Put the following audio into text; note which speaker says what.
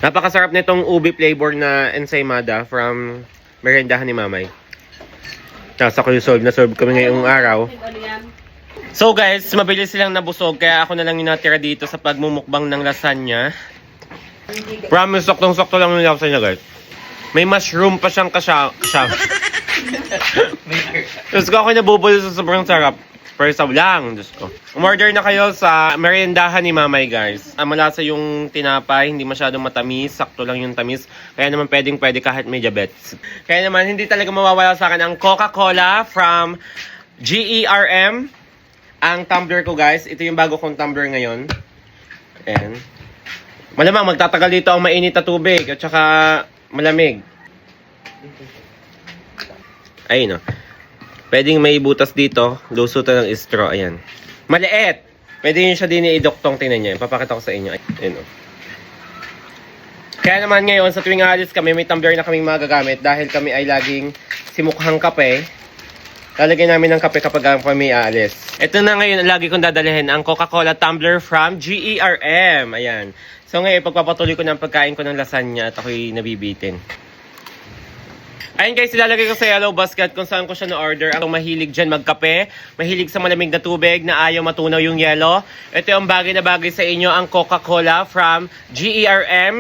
Speaker 1: Napakasarap nitong ubi flavor na ensaymada from Merendahan ni Mamay. Nasa ko solve na solve kami ngayong araw. So guys, mabilis silang nabusog kaya ako na lang yung natira dito sa pagmumukbang ng lasagna. Promise, soktong-sokto lang yung lasagna guys. May mushroom pa siyang kasama. Diyos ko, ako nabubuli sa sobrang sarap. Persaw lang, Diyos ko. Umorder na kayo sa Merendahan ni Mamay guys. Malasa yung tinapay, hindi masyadong matamis, sakto lang yung tamis. Kaya naman pwede kahit may diabetes. Kaya naman hindi talaga mawawala sa akin ang Coca-Cola from GERM. Ang tumbler ko guys, ito yung bago kong tumbler ngayon. Ayan. Malamang magtatagal dito ang mainit na tubig at saka malamig. Ayun o. Pwedeng may butas dito, lusutan ng straw, ayan. Maliit! Pwede yun siya din i-doktong, tingnan niya. Papakita ko sa inyo. Ayan o. Kaya naman ngayon, sa tuwing alis kami, may tumbler na kaming magagamit dahil kami ay laging simukhang kape. Lalagyan namin ng kape kapag kami aalis. Ito na ngayon, lagi kong dadalhin ang Coca-Cola tumbler from GERM. Ayan. So ngayon, pagpapatuloy ko ng pagkain ko ng lasagna at ako'y nabibitin. Ayun guys, ilalagay ko sa yellow basket kung saan ko siya na-order. Ang mahilig dyan magkape, mahilig sa malamig na tubig na ayaw matunaw yung yelo. Ito yung bagay na bagay sa inyo, ang Coca-Cola from GERM.